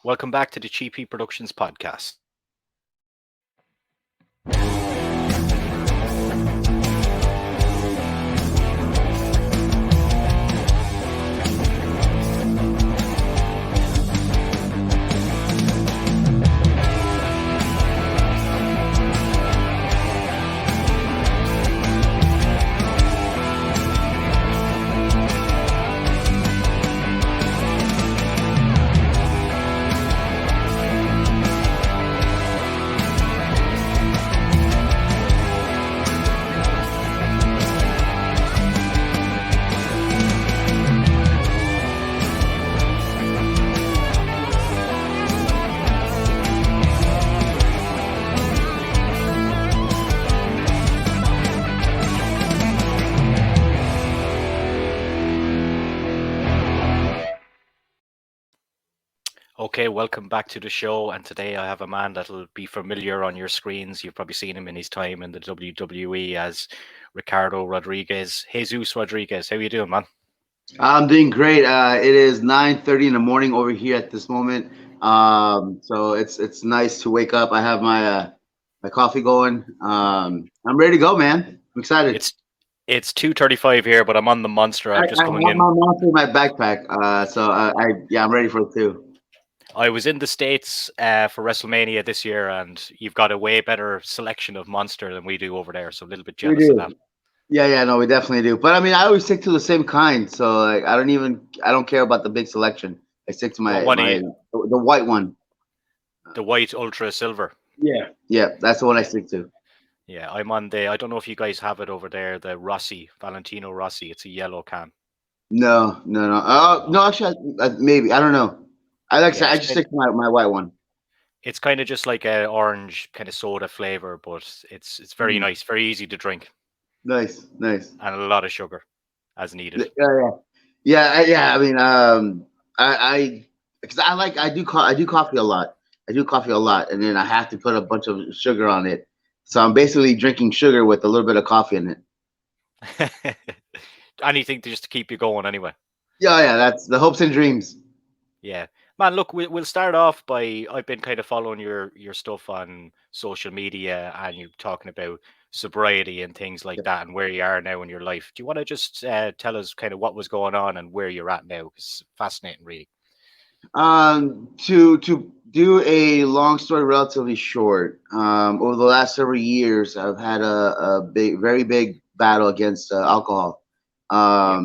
Welcome back to the Cheapy Productions podcast. Okay, welcome back to the show. And today I have a man that'll be familiar on your screens. You've probably seen him in his time in the WWE as Ricardo Rodriguez. Jesus Rodriguez, how you doing, man? I'm doing great. It is 9:30 in the morning over here at this moment. So it's nice to wake up. I have my coffee going. I'm ready to go, man. I'm excited. It's 2:35 here, but I'm on the Monster. I, I'm I just have coming in. my monster in my backpack. So I'm ready for it too. I was in the States for WrestleMania this year, and you've got a way better selection of Monster than we do over there. So a little bit We jealous of that. do. Yeah, no, we definitely do. But I mean, I always stick to the same kind. So like, I don't care about the big selection. I stick to What my one are my you? the white one. The white Ultra Silver. Yeah, that's the one I Yeah. stick to. Yeah, I'm on the. I don't know if you guys have it over there. The Rossi, Valentino Rossi. It's a yellow can. No. No, actually, maybe I don't know. Like I Yeah, said, I just stick to my white one. it's kind of just like a orange kind of soda flavor, but it's very Mm, nice, very easy to drink, nice. and a lot of sugar as needed. Yeah. I mean, I because I do coffee a lot. I do coffee a lot, and then I have to put a bunch of sugar on it. So I'm basically drinking sugar with a little bit of coffee in it. Anything to just to keep you going, anyway. Yeah. That's the hopes and dreams. Yeah, man. Look, we'll start off by I've been kind of following your stuff on social media, and you're talking about sobriety and things like that, and where you are now in your life. Do you want to just tell us kind of what was going on and where you're at now? It's fascinating, really. To do a long story relatively short, over the last several years, I've had very big battle against alcohol. Yeah,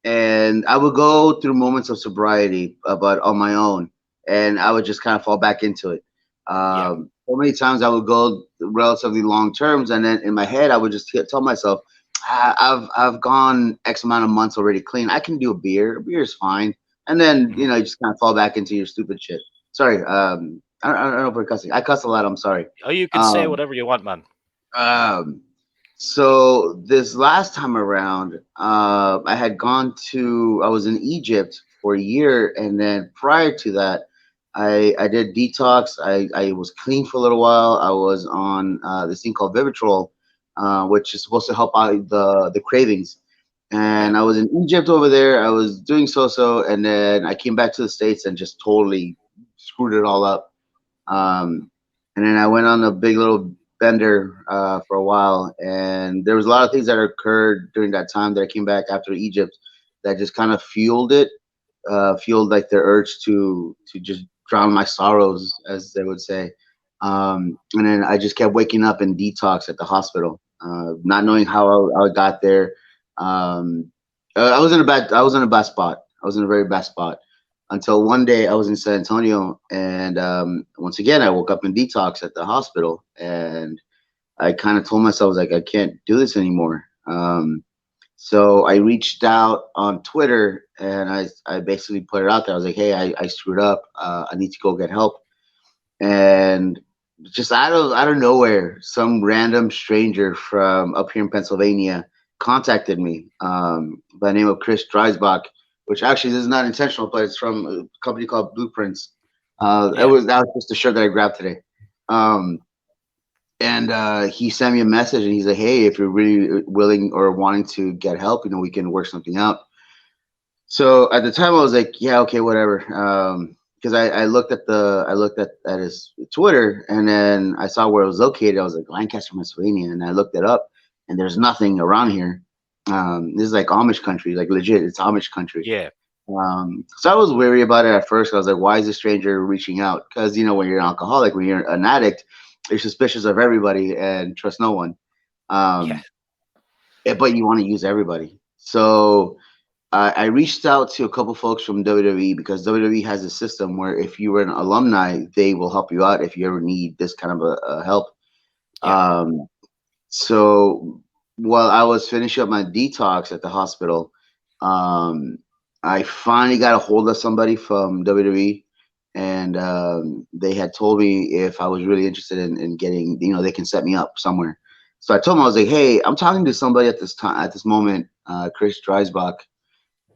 And I would go through moments of sobriety, but on my own, and I would just kind of fall back into it. yeah. So many times I would go relatively long terms, and then in my head, I would just tell myself, I've gone X amount of months already clean. I can do a beer. A beer is fine, and then Mhm. you just kind of fall back into your stupid shit. Sorry, I don't know if we're cussing. I cuss a lot. I'm sorry. Oh, you can say Um, whatever you want, man. um, so this last time around, I was in Egypt for a year, and then prior to that, I did detox. I was clean for a little while. I was on this thing called Vivitrol, which is supposed to help out the cravings. Yeah. And I was in Egypt over there. I was doing so, and then I came back to the States and just totally screwed it all up. Um, and then I went on a big little bender for a while, and there was a lot of things that occurred during that time that I came back after Egypt that just kind of fueled it, fueled like the urge to just drown my sorrows, as they would say. And then I just kept waking up in detox at the hospital, not knowing how I got there. I was in a bad spot. I was in a very bad spot until one day I was in San Antonio, and once again I woke up in detox at the hospital, and I kind of told myself like I can't do this anymore. So I reached out on Twitter, and I basically put it out there. I was like, hey, I screwed up. I need to go get help. And just out of nowhere, some random stranger from up here in Pennsylvania contacted me by the name of Chris Dreisbach, which actually this is not intentional, but it's from a company called Blueprints. Yeah. That was just the shirt that I grabbed today. Um, and he sent me a message, and he's like, "Hey, if you're really willing or wanting to get help, we can work something out." So at the time, I was like, "Yeah, okay, whatever." because I looked at his Twitter, and then I saw where it was located. I was like, Lancaster, Pennsylvania, and I looked it up, and there's nothing around here. This is like Amish country, like legit. It's Amish country. Yeah. So I was wary about it at first. I was like, why is a stranger reaching out? Because when you're an alcoholic, when you're an addict, you're suspicious of everybody and trust no one. Yeah. Um, but you want to use everybody. So I reached out to a couple folks from WWE because WWE has a system where if you were an alumni, they will help you out if you ever need this kind of a help. Yeah. Um, so while I was finishing up my detox at the hospital, um, I finally got a hold of somebody from WWE, and they had told me if I was really interested in getting, they can set me up somewhere. So I told them, I was like, hey, I'm talking to somebody at this time, at this moment, Chris Dreisbach,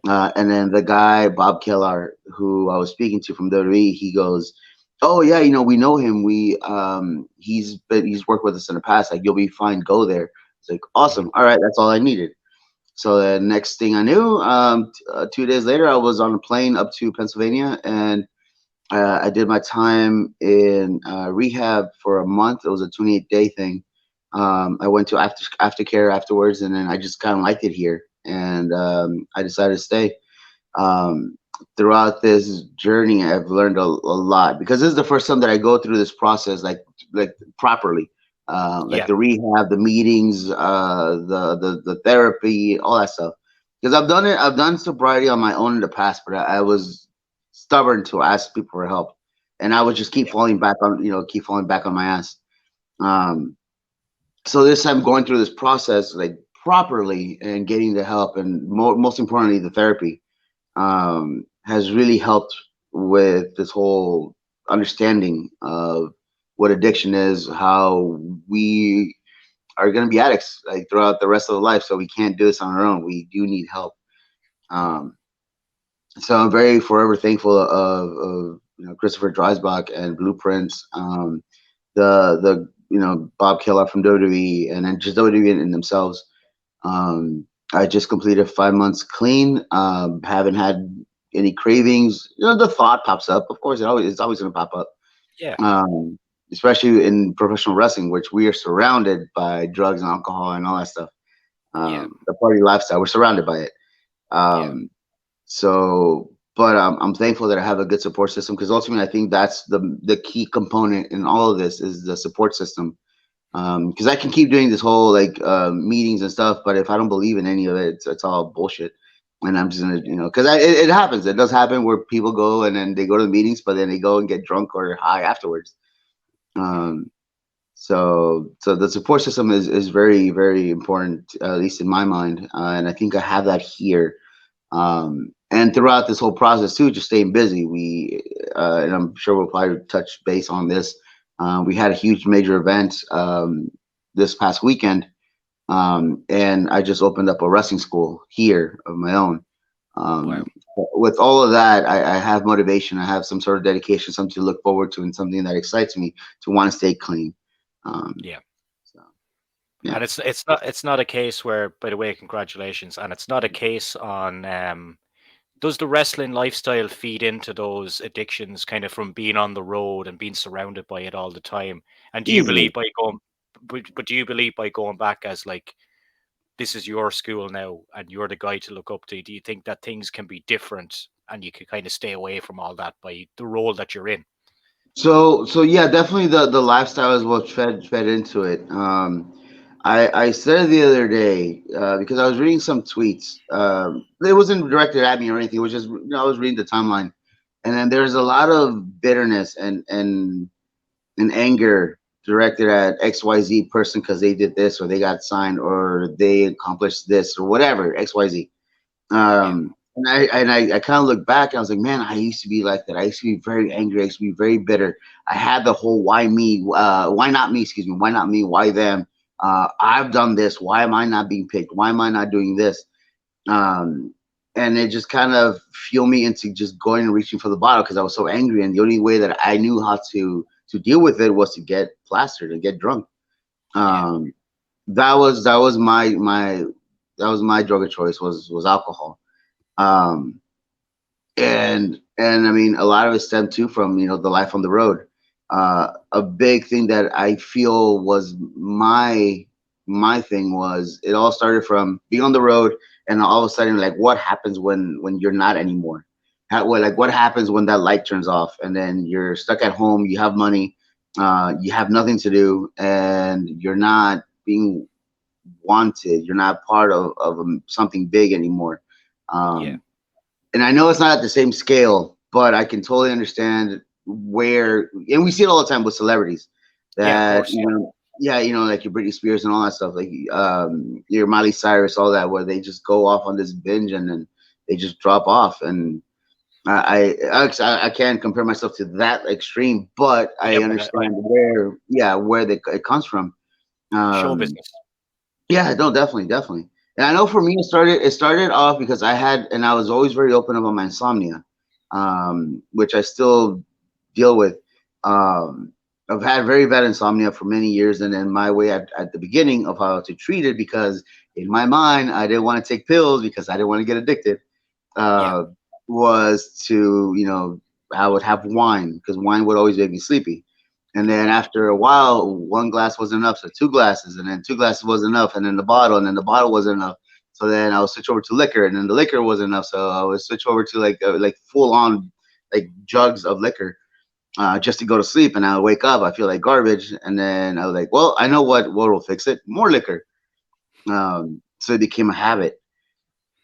and then the guy Bob Kellar, who I was speaking to from WWE, he goes, "Oh yeah, we know him. He's worked with us in the past. Like you'll be fine. Go there." It's like Mhm. awesome. All right, that's all I needed. So the next thing I knew, 2 days later, I was on a plane up to Pennsylvania, and I did my time in rehab for a month. It was a 28-day thing. I went to aftercare afterwards, and then I just kind of liked it here, and I decided to stay. um, Throughout this journey, I've learned a lot because this is the first time that I go through this process like properly, like Yeah. the rehab, the meetings, the therapy, all that stuff. Because I've done it, I've done sobriety on my own in the past, but I was stubborn to ask people for help, and I would just keep Yeah. falling back on, keep falling back on my ass. Um, so this time going through this process like properly and getting the help, and most importantly the therapy, has really helped with this whole understanding of what addiction is, how we are going to be addicts like throughout the rest of the life. So we can't do this on our own. We do need help. Mhm. Um, so I'm very forever thankful of Christopher Dreisbach and Blueprints, the Bob Kellar from WWE, and then just WWE in themselves. I just completed 5 months clean. Haven't had any cravings. The thought pops up. Of course, it's always going to pop up. Yeah. Um, Especially in professional wrestling, which we are surrounded by drugs and alcohol and all that stuff. Yeah. The party lifestyle, we're surrounded by it. Yeah. Um, but I'm thankful that I have a good support system because ultimately I think that's the key component in all of this is the support system. Because I can keep doing this whole like meetings and stuff, but if I don't believe in any of it, it's all bullshit. And I'm just gonna, because it happens. It does happen where people go and then they go to the meetings, but then they go and get drunk or high afterwards. Mhm. Um, so the support system is very very important, at least in my mind, and I think I have that here. And throughout this whole process too, just staying busy. And I'm sure we'll probably touch base on this. We had a huge major event this past weekend, and I just opened up a wrestling school here of my own. Wow. Um, with all of that, I have motivation. I have some sort of dedication, something to look forward to, and something that excites me to want to stay clean. Um, Yeah. so yeah. And it's not a case where, by the way, congratulations. And it's not a case on does the wrestling lifestyle feed into those addictions kind of from being on the road and being surrounded by it all the time? And do you believe Easily. by going but do you believe by going back as like this is your school now and you're the guy to look up to, do you think that things can be different and you can kind of stay away from all that by the role that you're in? So yeah, definitely the lifestyle is what fed into it. I said the other day because I was reading some tweets. It wasn't directed at me or anything. It was just I was reading the timeline, and then there's a lot of bitterness and anger directed at XYZ person because they did this or they got signed or they accomplished this or whatever XYZ. Yeah. I kind of look back and I was like, man, I used to be like that. I used to be very angry. I used to be very bitter. I had the whole why me, why not me? Excuse me, why not me? Why them? I've done this. Why am I not being picked? Why am I not doing this? Um, and it just kind of fueled me into just going and reaching for the bottle because I was so angry. And the only way that I knew how to deal with it was to get plastered and get drunk. Yeah. Um, that was my drug of choice was alcohol. Um, and And I mean, a lot of it stemmed too from the life on the road. A big thing that I feel was my thing was it all started from being on the road, and all of a sudden, like, what happens when you're not anymore? What happens when that light turns off, and then you're stuck at home? You have money, you have nothing to do, and you're not being wanted. You're not part of something big anymore. Yeah, Um, and I know it's not at the same scale, but I can totally understand where, and we see it all the time with celebrities yeah, of that, course, yeah, yeah, like your Britney Spears and all that stuff, like your Miley Cyrus, all that, where they just go off on this binge and then they just drop off. And I can't compare myself to that extreme, but yeah. I But understand where it comes from. show Um, business, yeah, no, definitely, definitely. And I know for me, it started off because I was always very open about my insomnia, which I still deal with. I've had very bad insomnia for many years, and then my way at the beginning of how to treat it, because in my mind I didn't want to take pills because I didn't want to get addicted, yeah, uh, was to, I would have wine because wine would always make me sleepy. And then after a while, one glass wasn't enough, so two glasses, and then two glasses wasn't enough, and then the bottle, and then the bottle wasn't enough. So then I would switch over to liquor, and then the liquor wasn't enough, so I would switch over to like full on like jugs of liquor, just to go to sleep. And I would wake up, I feel like garbage, and then I was like, well, I know what will fix it, more liquor. So it became a habit.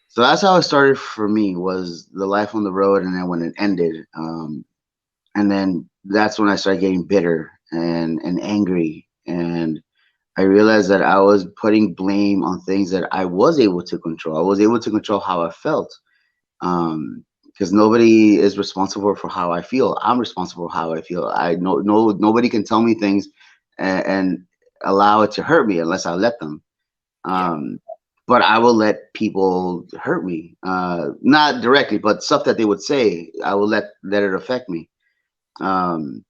So that's how it started for me, was the life on the road, and then when it ended, and then that's when I started getting bitter and angry, and I realized that I was putting blame on things that I was able to control. I was able to control how I felt, because nobody is responsible for how I feel. I'm responsible for how I feel. I know no nobody can tell me things and allow it to hurt me unless I let them. yeah, Um, but I will let people hurt me, not directly, but stuff that they would say. I will let it affect me. Um,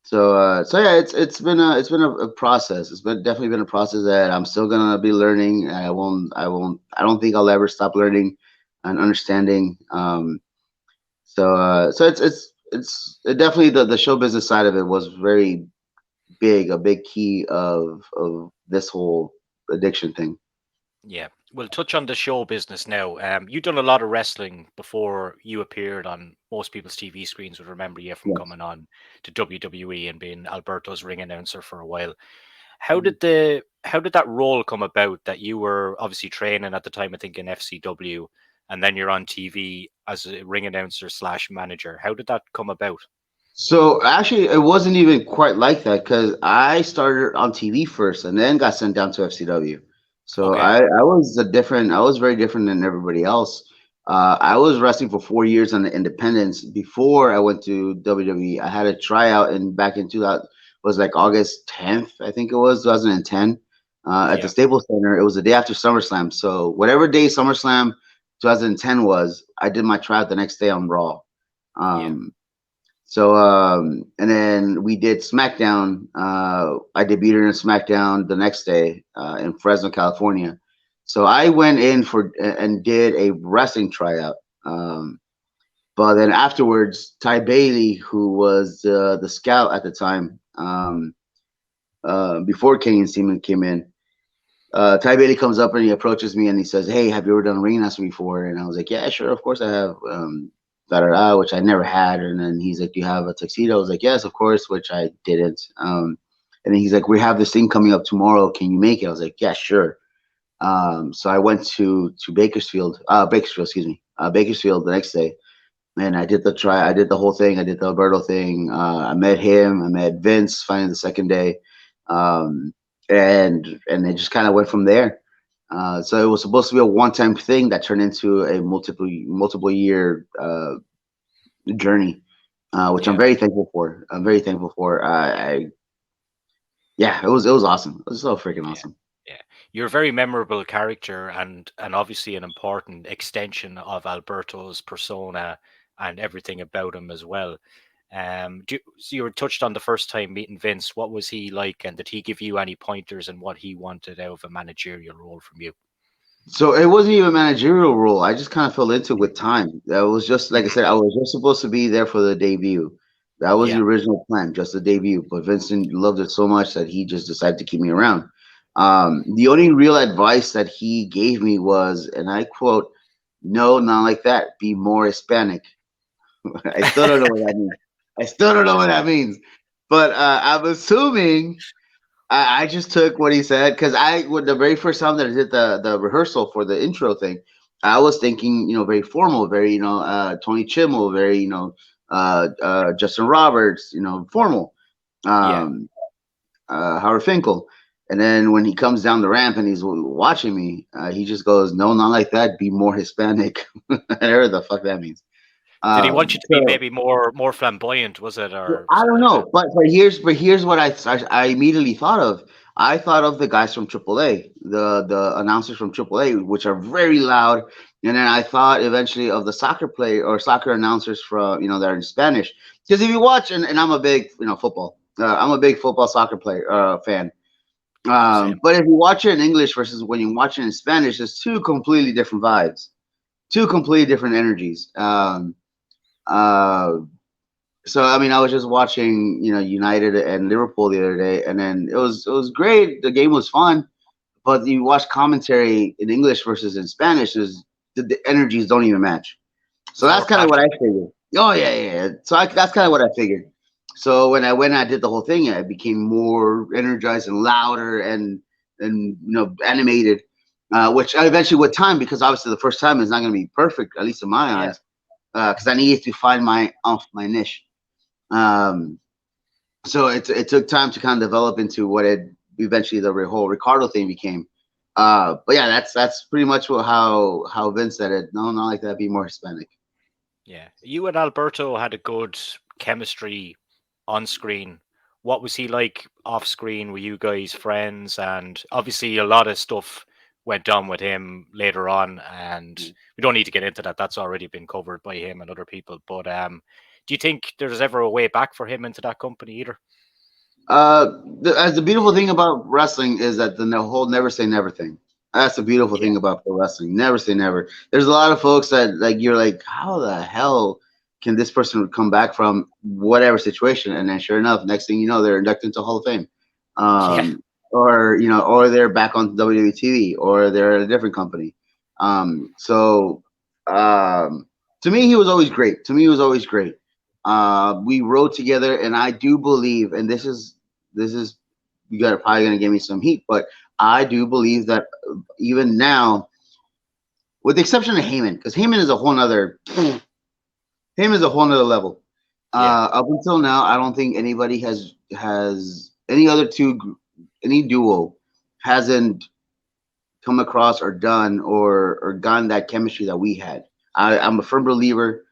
so yeah, it's been a process. It's been definitely been a process that I'm still gonna be learning. I don't think I'll ever stop learning and understanding. So it definitely, the show business side of it was very big, a big key of this whole addiction thing. yeah. We'll touch on the show business now. You've done a lot of wrestling before you appeared on most people's TV screens. Would remember you from Yes. coming on to WWE and being Alberto's ring announcer for a while. How did that role come about? That you were obviously training at the time, I think in FCW, and then you're on TV as a ring announcer slash manager. How did that come about? So actually, it wasn't even quite like that, because I started on TV first and then got sent down to FCW. So Okay. I was very different than everybody else. I was wrestling for 4 years on the independents before I went to WWE. I had a tryout in back in 2000, was like August 10th, I think it was 2010, at the Yeah. Staples Center. It was the day after SummerSlam. So whatever day SummerSlam 2010 was, I did my tryout the next day on Raw. Yeah. Um, and then we did SmackDown. I debuted in SmackDown the next day in Fresno, California. So I went in for and did a wrestling tryout. Um, but then afterwards, Ty Bailey, who was the scout at the time, before Kenny and Seaman came in, Ty Bailey comes up and he approaches me and he says, "Hey, have you ever done ring announcing before?" And I was like, "Yeah, sure, of course I have." Da da da, which I never had. And then he's like, "Do you have a tuxedo?" I was like, "Yes, of course," which I didn't. And then he's like, "We have this thing coming up tomorrow. Can you make it?" I was like, "Yeah, sure." So I went to Bakersfield, excuse me, Bakersfield the next day, and I did the whole thing. I did the Alberto thing. I met him. I met Vince finally the second day, um, and it just kind of went from there. So it was supposed to be a one-time thing that turned into a multiple year journey, which I'm Yeah. very thankful for. I'm very thankful for. Yeah, it was awesome. It was so freaking Yeah. awesome. Yeah. You're a very memorable character and obviously an important extension of Alberto's persona and everything about him as well. So you were touched on the first time meeting Vince. What was he like, and did he give you any pointers on what he wanted out of a managerial role from you? So it wasn't even a managerial role. I just kind of fell into it with time. That was just like I Mhm. said. I was just supposed to be there for the debut. That was the Yeah, original plan, just the debut. But Vincent loved it so much that he just decided to keep me around. The only real advice that he gave me was, and I quote, "No, not like that. Be more Hispanic." I still don't know what that means. I still don't know what that means. But I'm assuming I just took what he said because with the very first time that I did the rehearsal for the intro thing, I was thinking, very formal, very, Tony Chimmel, very, Justin Roberts, formal, yeah. um, Howard Finkel. And then when he comes down the ramp and he's watching me, he just goes, "No, not like that. Be more Hispanic." Whatever the fuck that means. Did he want you to be So maybe more flamboyant? Was it or I something don't like that? know, but here's what I immediately thought of. I thought of the guys from AAA, the announcers from AAA, which are very loud, and then I thought eventually of the soccer play or soccer announcers from that are in Spanish. Because if you watch, and I'm a big football, I'm a big football soccer player fan. Same. But if you watch it in English versus when you watch it in Spanish, there's two completely different vibes, two completely different energies. Uh, so I mean, I was just watching, United and Liverpool the other day, and then it was great. The game was fun, but you watch commentary in English versus in Spanish, the energies don't even match. So It's that's more kind of what I passion. figured. Oh yeah, yeah. Yeah. So that's kind of what I figured. So when I went, and I did the whole thing. I became more energized and louder and animated, which I eventually with time, because obviously the first time is not going to be perfect, at least in my Yeah. eyes, because I needed to find my niche. Um, so it took time to kind of develop into what it eventually the whole Ricardo thing became. But yeah, that's pretty much how Vince said it. No, not like that. Be more Hispanic. Yeah. You and Alberto had a good chemistry on screen. What was he like off screen? Were you guys friends? And obviously, a lot of stuff went on with him later on, and we don't need to get into that. That's already been covered by him and other people. But do you think there's ever a way back for him into that company either? As the beautiful thing about wrestling is that the whole never say never thing. That's the beautiful Yeah. thing about pro wrestling. Never say never. There's a lot of folks that like you're like, how the hell can this person come back from whatever situation? And then sure enough, next thing you know, they're inducted into Hall of Fame. Yeah. Or they're back on WWE TV, or they're at a different company. So to me, he was always great. To me, he was always great. We rode together, and I do believe, and this is you got probably gonna give me some heat, but I do believe that even now, with the exception of Heyman, because Heyman is a whole nother Heyman is a whole nother level. Yeah. Up until now, I don't think anybody has any other any duo hasn't come across or done or gotten that chemistry that we had. I'm a firm believer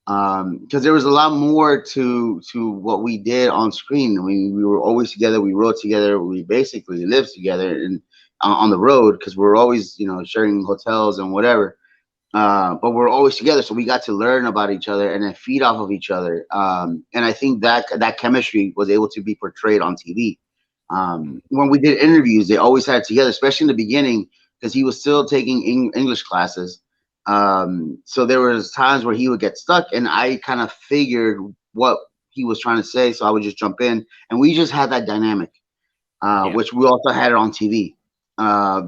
because there was a lot more to what we did on screen. We were always together. We rode together. We basically lived together and on the road because we were always sharing hotels and whatever. But we're always together, so we got to learn about each other and then feed off of each other. And I think that chemistry was able to be portrayed on TV. When we did interviews, they always had it together, especially in the beginning, because he was still taking English classes. So there was times where he would get stuck, and I kind of figured what he was trying to say, so I would just jump in, and we just had that dynamic, Yeah. which we also had it on TV.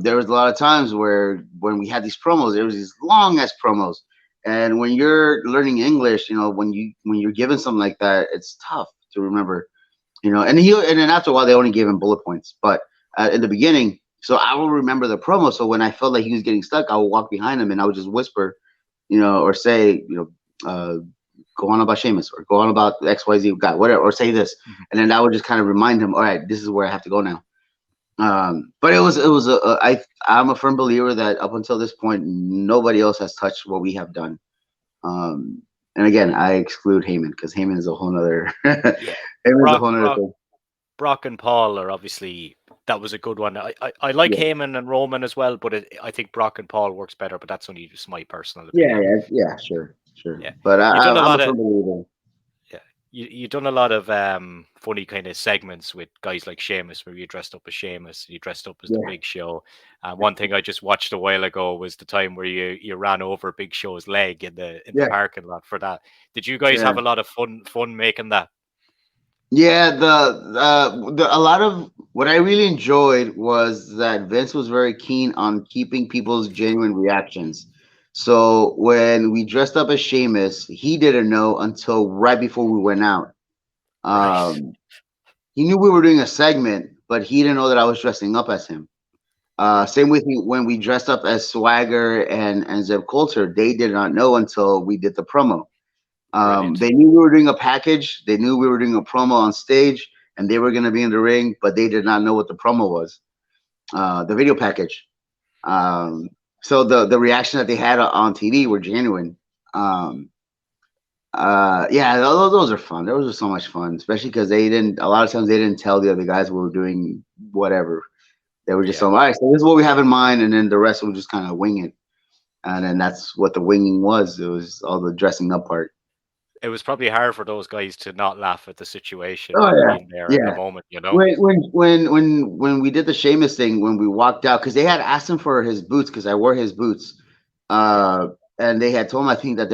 There was a lot of times where when we had these promos, there was these long ass promos, and when you're learning English, when you're given something like that, it's tough to remember. And then after a while they only gave him bullet points, but in the beginning, so I will remember the promo. So when I felt like he was getting stuck, I would walk behind him and I would just whisper, or say, go on about Sheamus or go on about XYZ guy, whatever, or say this, Mhm. and then that would just kind of remind him, all right, this is where I have to go now. But it was I'm a firm believer that up until this point nobody else has touched what we have done. um and again, I exclude Heyman because Heyman is a whole nother Yeah. Heyman is a Brock, whole nother Brock, thing. Brock and Paul are obviously that was a good one. I like Yeah. Heyman and Roman as well, but I think Brock and Paul works better. But that's only just my personal Yeah, opinion. yeah, yeah, sure, sure. Yeah, But you've done a I'm lot a of firm believer. yeah, you done a lot of funny kind of segments with guys like Sheamus, where you dressed up as Sheamus, you dressed up as the Yeah, Big Show. One thing I just watched a while ago was the time where you ran over Big Show's leg in the yeah, parking lot for that. Did you guys yeah. have a lot of fun making that? Yeah, a lot of what I really enjoyed was that Vince was very keen on keeping people's genuine reactions. So when we dressed up as Sheamus, he didn't know until right before we went out. Right, Um, he knew we were doing a segment, but he didn't know that I was dressing up as him. yeah, Same with me when we dressed up as Swagger and Zeb Coulter. They did not know until we did the promo. brilliant. They knew we were doing a package. They knew we were doing a promo on stage, and they were going to be in the ring, but they did not know what the promo was, the video package. Um, so the reaction that they had on TV were genuine. Um, yeah, those are fun. Those are so much fun, especially because they didn't. A lot of times they didn't tell the other guys we were doing whatever. They were just Yeah. so all right. So this is what we have in mind, and then the rest will just kind of wing it. And then that's what the winging was. It was all the dressing up part. It was probably hard for those guys to not laugh at the Oh situation yeah, being there in the yeah. moment, you know? When we did the Sheamus thing, when we walked out, because they had asked him for his boots, because I wore his boots, Yeah. and they had told him, I think that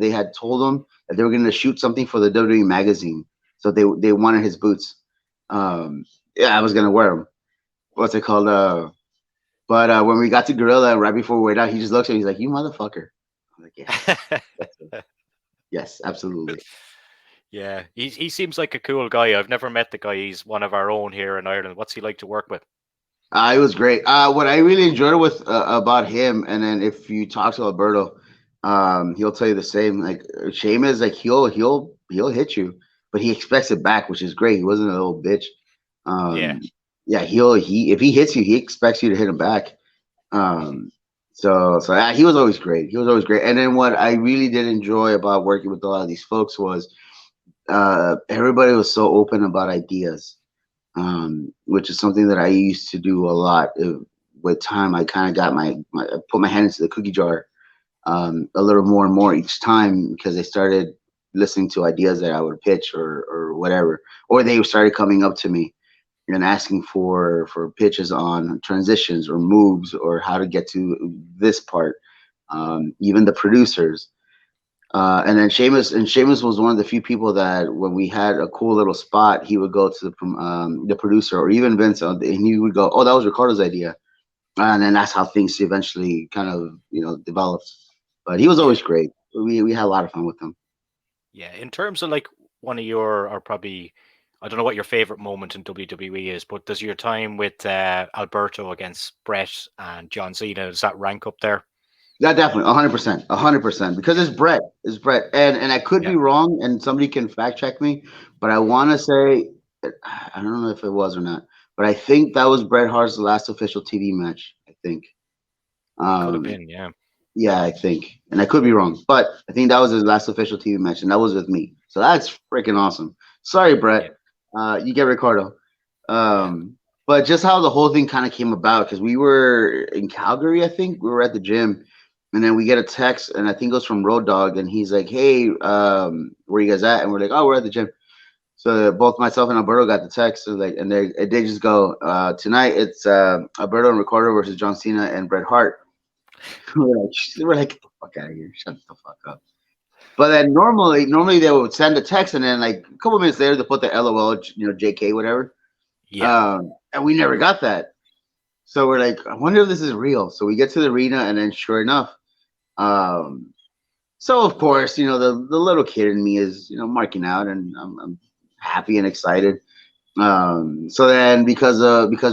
they had told him that they were gonna shoot something for the WWE magazine, so they wanted his boots. Um, yeah, I was gonna wear them. What's it called? But when we got to Gorilla right before we went out, he just looks at me. He's like, "You motherfucker!" I'm like, "Yes, yes, absolutely." Yeah, he seems like a cool guy. I've never met the guy. He's one of our own here in Ireland. What's he like to work with? It was great. What I really enjoyed with about him, and then if you talk to Alberto, he'll tell you the same. Like Sheamus, like he'll hit you, but he expects it back, which is great. He wasn't a little bitch. Yeah, Um, yeah, he if he hits you, he expects you to hit him back. Um, so yeah, he was always great. He was always great. And then what I really did enjoy about working with a lot of these folks was everybody was so open about ideas, which is something that I used to do a lot. With time, I kind of got I put my hand into the cookie jar a little more and more each time because they started listening to ideas that I would pitch or whatever, or they started coming up to me and asking for pitches on transitions or moves or how to get to this part. Even the producers. And then Seamus was one of the few people that when we had a cool little spot, he would go to the producer or even Vince, and he would go, "Oh, that was Ricardo's idea," and then that's how things eventually kind of developed. But he was yeah, always great. We had a lot of fun with him. yeah. In terms of like one of your, or probably, I don't know what your favorite moment in WWE is, but does your time with Alberto against Brett and John Cena, does that rank up there? Yeah, definitely, 100%, 100%. Because it's Brett, and I could Yeah, be wrong, and somebody can fact check me, but I want to say I don't know if it was or not, but I think that was Bret Hart's last official TV match. I think. it could have Um, been. Yeah, yeah, I think, and I could be wrong, but I think that was his last official TV match, and that was with me. So that's freaking awesome. Sorry, yeah, Brett. You get Ricardo. yeah. But just how the whole thing kind of came about, because we were in Calgary, I think we were at the gym, and then we get a text, and I think it was from Road Dog, and he's like, "Hey, where you guys at?" And we're like, "Oh, we're at the gym." So both myself and Alberto got the text, so like, and they just go, "Tonight it's Alberto and Ricardo versus John Cena and Bret Hart." We're like, "Get the fuck out of here! Shut the fuck up." But then normally they would send a text, and then like a couple minutes later they put the LOL, JK, whatever. Yeah. And we never got that. So we're like, I wonder if this is real. So we get to the arena, and then sure enough, um, so of course, the little kid in me is marking out, and I'm happy and excited. So then because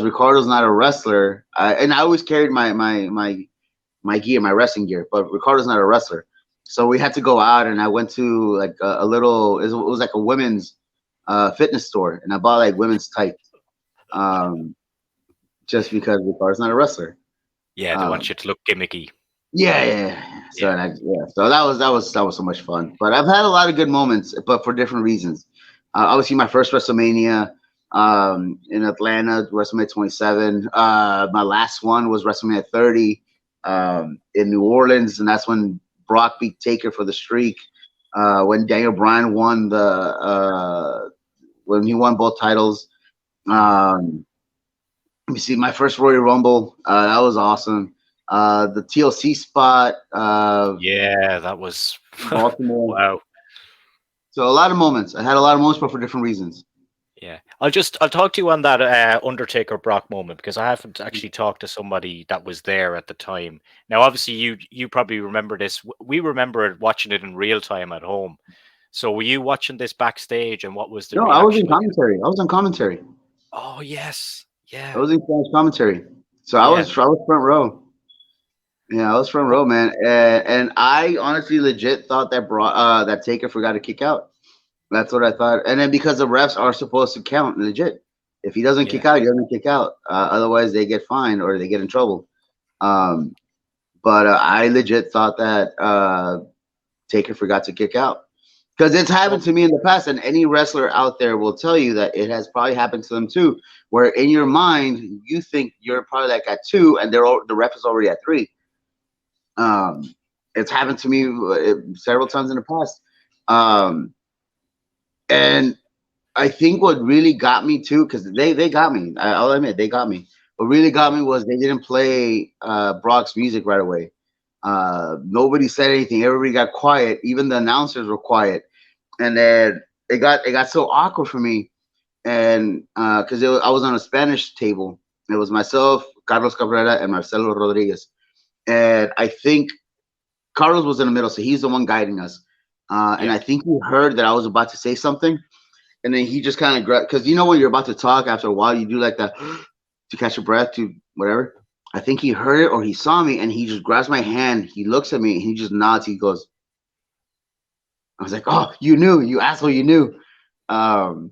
Ricardo's not a wrestler, I always carried my gear, my wrestling gear, but Ricardo's not a wrestler. So we had to go out, and I went to like a little, it was like a women's fitness store, and I bought like women's tights, um, just because Ricardo's not a wrestler. Yeah, they want Um, you to look gimmicky. yeah, yeah, yeah. So Yeah, so that was so much fun. But I've had a lot of good moments, but for different reasons. Obviously, my first WrestleMania in Atlanta, WrestleMania 27. My last one was WrestleMania 30 in New Orleans, and that's when Brock beat Taker for the streak. when Daniel Bryan won the when he won both titles. Mm. Let me see, my first Royal Rumble, that was awesome. The TLC spot, Yeah, that was Baltimore. wow. So a lot of moments. I had a lot of moments, but for different reasons. Yeah, I'll talk to you on that Undertaker Brock moment because I haven't actually talked to somebody that was there at the time. Now, obviously, you probably remember this. We remember watching it in real time at home. So, were you watching this backstage, and what was the No, I was in reaction like? commentary. I was on commentary. Oh yes, I yeah, was in Spanish commentary. So yeah, I was front row. Yeah, I was front what? row, man. And I honestly legit thought that that Taker forgot to kick out. That's what I thought. And then because the refs are supposed to count, legit. If he doesn't Yeah, kick out, he doesn't kick out. Otherwise, they get fined or they get in trouble. Um, but I legit thought that Taker forgot to kick out because it's happened what? to me in the past, and any wrestler out there will tell you that it has probably happened to them too. Where in your mind you think you're probably like at two, and the ref is already at three. Um, it's happened to me several times in the past. Um, and I think what really got me too, because they got me. I'll admit they got me. What really got Mm, me was they didn't play Brock's music right away. Nobody said anything. Everybody got quiet. Even the announcers were quiet. And then it got so awkward for me. And because I was on a Spanish table, it was myself, Carlos Cabrera, and Marcelo Rodriguez. And I think Carlos was in the middle, so he's the one guiding us. And yeah, I think he heard that I was about to say something, and then he just kind of grabbed, because you know when you're about to talk, after a while you do like that to catch your breath to whatever. I think he heard it or he saw me, and he just grabs my hand. He looks at me and he just nods. He goes, "I was like, oh, you knew, you asshole, you knew." Um,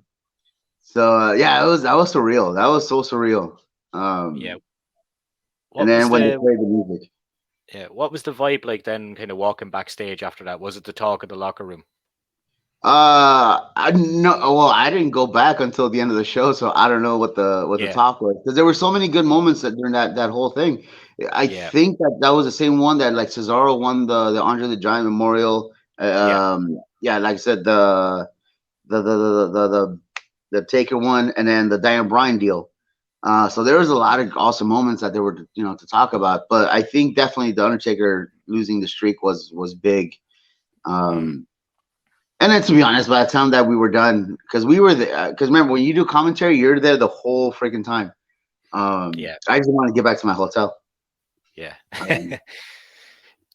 yeah, it was that was surreal. That was so surreal. yeah. And What was then when they the played the music, what was the vibe like then? Kind of walking backstage after that. Was it the talk of the locker room? I no, well, I didn't go back until the end of the show, so I don't know what the Yeah, talk was because there were so many good moments that during that whole thing. I yeah, think that was the same one that like Cesaro won the Andre the Giant Memorial. yeah, Yeah, like I said, the the Taker one, and then the Daniel Bryan deal. So there was a lot of awesome moments that there were to talk about, but I think definitely the Undertaker losing the streak was big. mm, Um, and then to be honest, by the time that we were done, because we were there, because remember when you do commentary, you're there the whole freaking time. yeah, I just want to get back to my hotel. yeah. Um,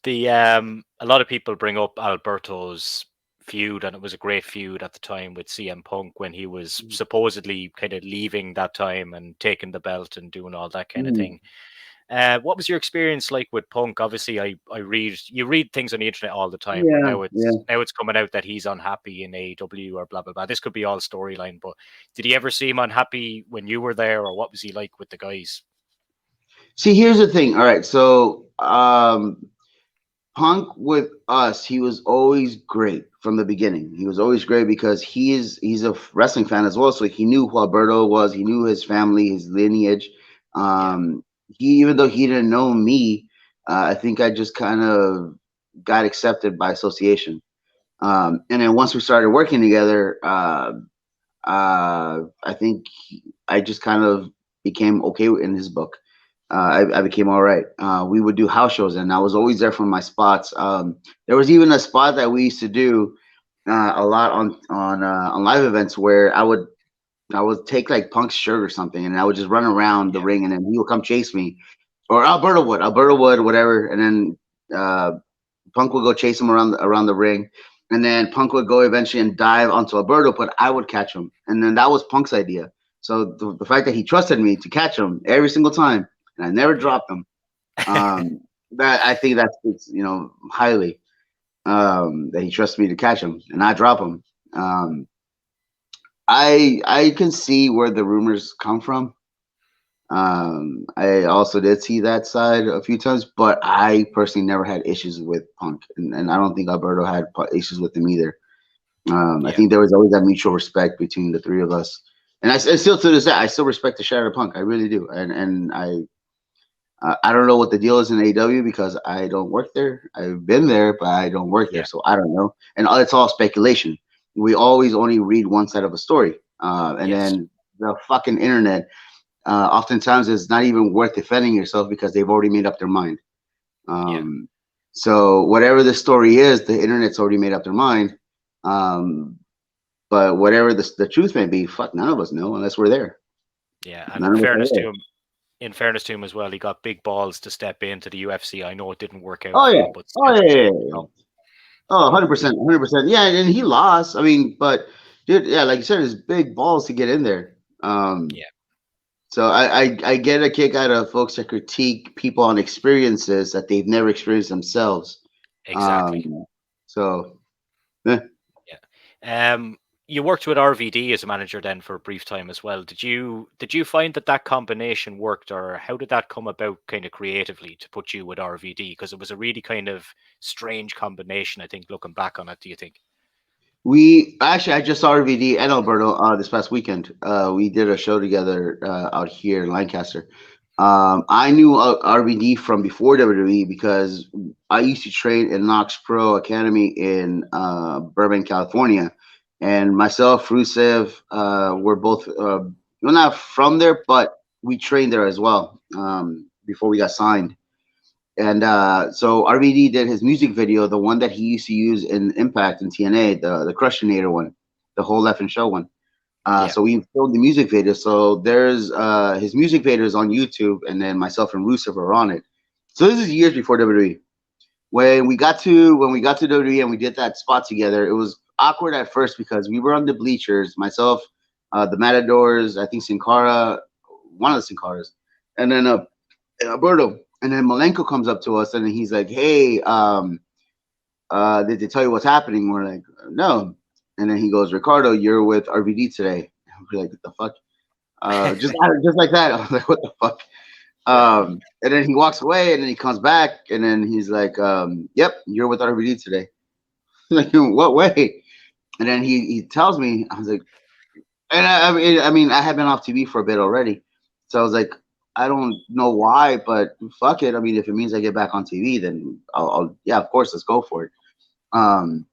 The a lot of people bring up Alberto's feud, and it was a great feud at the time with CM Punk when he was supposedly kind of leaving that time and taking the belt and doing all that kind of mm, thing. What was your experience like with Punk? Obviously, you read things on the internet all the time, where yeah, yeah. now it's coming out that he's unhappy in AEW or blah blah blah. This could be all storyline, but did he ever seem unhappy when you were there, or what was he like with the guys? See, here's the thing. All right, so Punk with us, he was always great from the beginning. He was always great because he's a wrestling fan as well, so he knew who Alberto was. He knew his family, his lineage. Yeah, He even though he didn't know me, I think I just kind of got accepted by association. And then once we started working together, I think I just kind of became okay in his book. I became all right. We would do house shows, and I was always there for my spots. There was even a spot that we used to do a lot on live events where I would take like Punk's shirt or something, and I would just run around the yeah, ring, and then he would come chase me, or Alberto would, whatever, and then uh, Punk would go chase him around the ring, and then Punk would go eventually and dive onto Alberto, but I would catch him, and then that was Punk's idea. So the fact that he trusted me to catch him every single time, and I never yeah. dropped him, that I think that speaks highly, that he trusts me to catch him and not drop him. Um, I can see where the rumors come from. I also did see that side a few times, but I personally never had issues with Punk, and I don't think Alberto had issues with him either. I Yeah. think there was always that mutual respect between the three of us, and I still to this day I still respect the shit out of Punk. I really do, and I don't know what the deal is in AEW because I don't work there. I've been there, but I don't work there, Yeah. so I don't know. And it's all speculation. We always only read one side of a story, and Yes. then the fucking internet oftentimes is not even worth defending yourself because they've already made up their mind. Yeah. Um, so whatever the story is, the internet's already made up their mind. Um, but whatever the truth may be, fuck, none of us know unless we're there. Yeah. And None of us are there. in fairness to him as well, he got big balls to step into the UFC. I know it didn't work out Oh for yeah. him, but Oh still, yeah, yeah, yeah, you yeah. know, Oh, he 100%, 100%. Yeah, and he lost. I mean, but dude, yeah, like you said, it's big balls to get in there. yeah, So I get a kick out of folks that critique people on experiences that they've never experienced themselves. exactly. Um, so eh. Yeah. You worked with RVD as a manager then for a brief time as well. Did you find that combination worked, or how did that come about, kind of creatively, to put you with RVD? Because it was a really kind of strange combination, I think, looking back on it. Do you think? We actually, I just saw RVD and Alberto this past weekend. We did a show together out here in Lancaster. I knew RVD from before WWE because I used to train in Knox Pro Academy in Burbank, California, and myself, Rusev, were both we're not from there, but we trained there as well before we got signed. And so RVD did his music video, the one that he used to use in Impact and TNA, the Crushinator one, the whole Left and Show one. Yeah. So we filmed the music video. So there's his music video is on YouTube, and then myself and Rusev are on it. So this is years before WWE. When we got to WWE and we did that spot together, it was awkward at first because we were on the bleachers, myself, the Matadors, I think Sin Cara, one of the Sin Caras, and then Alberto. And then Malenko comes up to us and he's like, "Hey, did they tell you what's happening?" We're like, "No." And then he goes, "Ricardo, you're with RVD today." And we're like, "What the fuck?" Just like that. I was like, "What the fuck?" Yeah. And then he walks away and then he comes back and then he's like, "Yep, you're with RVD today." Like, in what way? And then he tells me, I was like, and I mean, I had been off TV for a bit already, so I was like, I don't know why, but fuck it. I mean, if it means I get back on TV, then I'll yeah, of course, let's go for it. Um,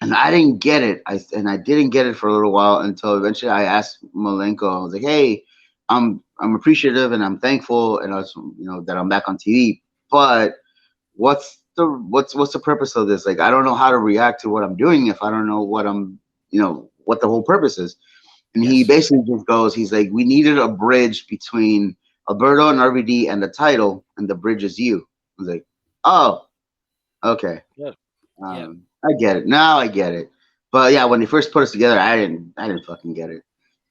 and I didn't get it. I didn't get it for a little while until eventually I asked Malenko. I was like, hey, I'm appreciative and I'm thankful, and I was, that I'm back on TV, but what's the purpose of this? Like, I don't know how to react to what I'm doing if I don't know what the whole purpose is. And he Yes. basically just goes, he's like, we needed a bridge between Alberto and RVD and the title, and the bridge is you. I was like, oh, okay. Yeah. Yeah. I get it. Now I get it. But yeah, when they first put us together, I didn't fucking get it.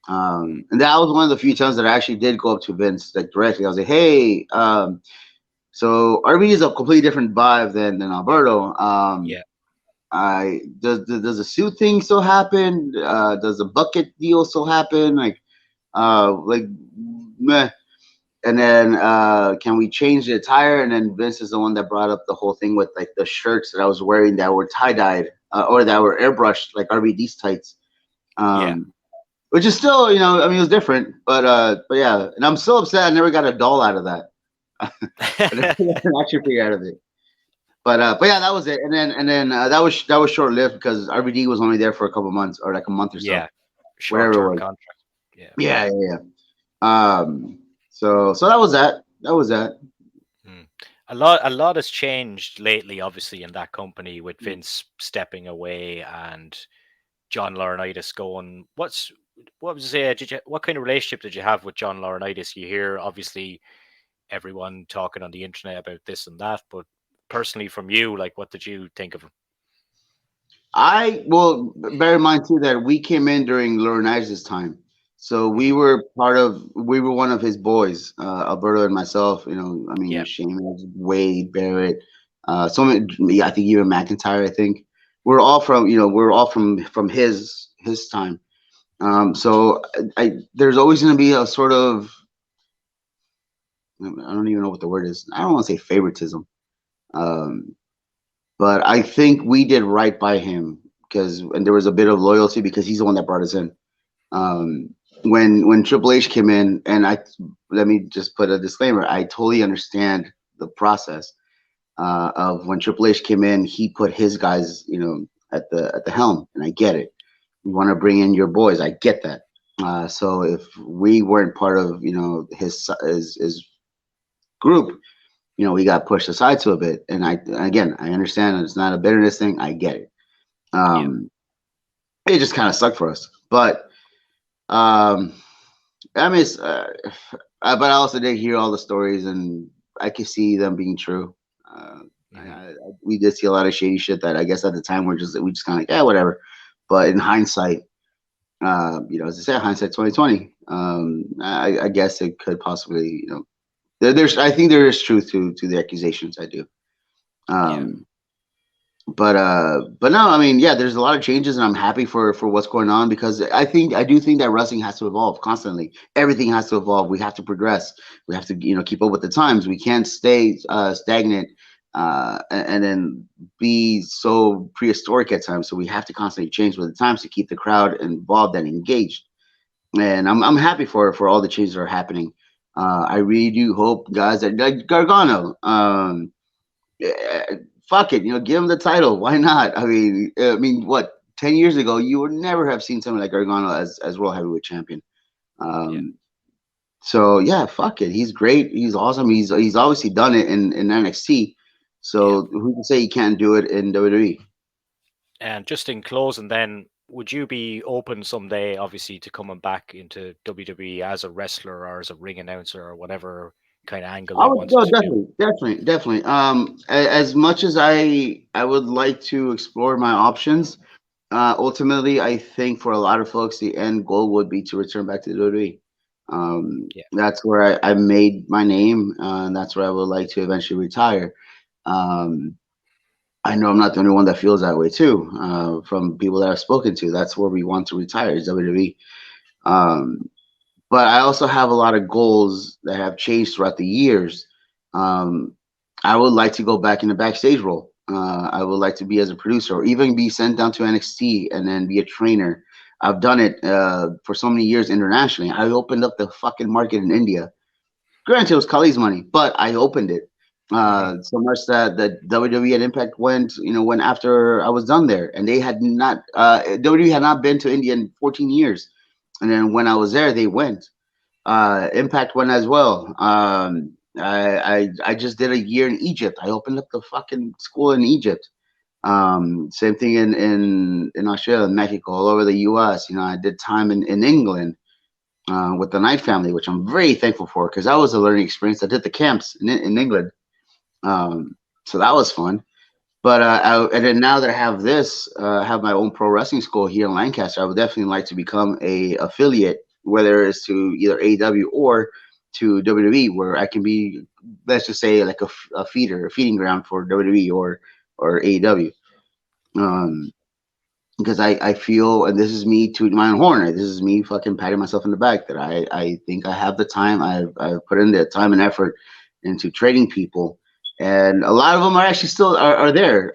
Mm. And that was one of the few times that I actually did go up to Vince like directly. I was like, hey, so RVD is a completely different vibe than Alberto. Yeah. I does the suit thing still happen? Does the bucket deal still happen? Like meh. And then can we change the attire? And then Vince is the one that brought up the whole thing with like the shirts that I was wearing that were tie dyed or that were airbrushed like RVD's tights. Yeah. Which is still, I mean, it was different, but yeah, and I'm still upset I never got a doll out of that. I never got an action figure out of it. But yeah, that was it. And then that was short lived because RVD was only there for a couple months or like a month or so, Yeah. Short whatever it term was. contract. Yeah. Yeah, yeah, yeah. So that was that. That was that. Mm. A lot has changed lately, obviously, in that company with Vince stepping away and John Laurinaitis going. What was what kind of relationship did you have with John Laurinaitis? You hear obviously everyone talking on the internet about this and that, but personally from you, like, what did you think of him? Well, bear in mind too that we came in during Laurinaitis' time, so Mhm. we were one of his boys, Alberto and myself. I mean, Yeah, Sheamus, Wade, Barrett, so many, I think even McIntyre. I think we're all from his time. So there's always going to be a sort of, I don't even know what the word is. I don't want to say favoritism, um, but I think we did right by him and there was a bit of loyalty because he's the one that brought us in. Um, when Triple H came in, and I let me just put a disclaimer. I totally understand the process of when Triple H came in. He put his guys, at the helm, and I get it. You want to bring in your boys. I get that. So if we weren't part of his group, we got pushed aside to a bit. And I understand that it's not a bitterness thing. I get it. Yeah. Um, it just kind of sucked for us, but um, I mean, but I also did hear all the stories, and I could see them being true. Uh, Hmm. we did see a lot of shady shit that I guess at the time we just kind of like, yeah, whatever. But in hindsight, as I said, hindsight 2020. I guess it could possibly, I think there is truth to the accusations. I do. Yeah. Um, but no, I mean, yeah, there's a lot of changes, and I'm happy for what's going on, because I do think that wrestling has to evolve constantly. Everything has to evolve. We have to progress. We have to, keep up with the times. We can't stay stagnant, and then be so prehistoric at times. So we have to constantly change with the times to keep the crowd involved and engaged. And I'm happy for all the changes that are happening. I really do hope, guys, that like Gargano. Yeah, fuck it, give him the title. Why not? I mean, what 10 years ago you would never have seen someone like Gargano as world heavyweight champion. Yeah. Um, so yeah, fuck it. He's great. He's awesome. He's obviously done it in NXT. Yeah. So who can say he can't do it in WWE? And just in closing, then, would you be open someday, obviously, to coming back into WWE as a wrestler or as a ring announcer or whatever kind of angle I you would wanted go, to do? definitely, definitely, definitely. As much as I would like to explore my options, ultimately, I think for a lot of folks, the end goal would be to return back to the WWE. Yeah. That's where I made my name, and that's where I would like to eventually retire. Um, I know I'm not the only one that feels that way too. From people that I've spoken to, that's where we want to retire is WWE. Um, but I also have a lot of goals that have changed throughout the years. Um, I would like to go back in the backstage role. I would like to be as a producer, or even be sent down to NXT and then be a trainer. I've done it for so many years internationally. I opened up the fucking market in India. Granted, it was Kali's money, but I opened it. Hmm. So much that the WWE and Impact went after I was done there, and they had not. WWE had not been to India in 14 years, and then when I was there, they went. Impact went as well. I just did a year in Egypt. I opened up the fucking school in Egypt. Same thing in Australia, Mexico, all over the U.S. I did time in England with the Knight family, which I'm very thankful for, because that was a learning experience. I did the camps in England, so that was fun. But and then now that I have this, have my own pro wrestling school here in Lancaster, I would definitely like to become a affiliate, whether it's to either AEW or to WWE, where I can be, let's just say, like a feeding ground for WWE or AEW. Hmm. Because I feel, and this is me tooting my own horn. This is me fucking patting myself in the back, that I think I have the time. I've put in the time and effort into training people, and a lot of them are actually still are there.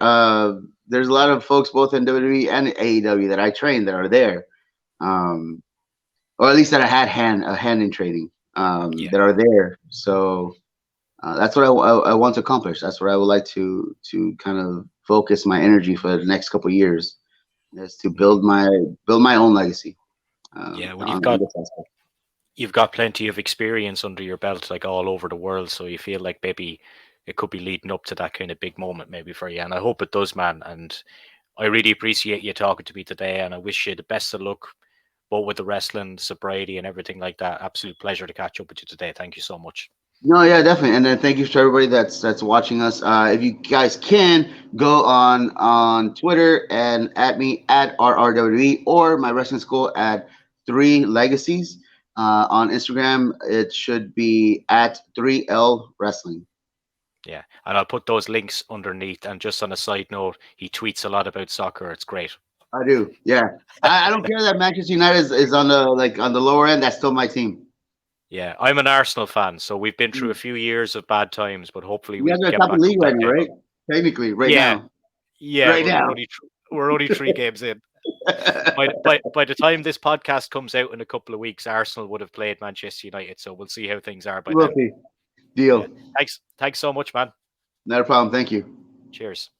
There's a lot of folks both in WWE and AEW that I trained that are there, um, or at least that I had a hand in training, Yeah. that are there. So that's what I want to accomplish. That's what I would like to kind of focus my energy for the next couple of years, is to Hmm. build my own legacy Yeah. Well, on this aspect. you've got plenty of experience under your belt, like all over the world, so you feel like maybe it could be leading up to that kind of big moment, maybe for you. And I hope it does, man. And I really appreciate you talking to me today, and I wish you the best of luck, both with the wrestling, sobriety, and everything like that. Absolute pleasure to catch up with you today. Thank you so much. No, yeah, definitely. And then thank you to everybody that's watching us. If you guys can go on Twitter and at me at RRWE, or my wrestling school at Three Legacies. On Instagram, it should be at 3L Wrestling. Yeah, and I'll put those links underneath. And just on a side note, he tweets a lot about soccer. It's great. I do. Yeah. I don't care that Manchester United is on the on the lower end. That's still my team. Yeah, I'm an Arsenal fan, so we've been through a You few years of bad times, but hopefully we guys can are get top of back the up league right that now, level. right? Technically, right Yeah, now. yeah, Right but now. we're only 3 games in. by the time this podcast comes out in a couple of weeks, Arsenal would have played Manchester United. So we'll see how things are by We'll then. see. Deal. Yeah. Thanks so much, man. Not a problem. Thank you. Cheers.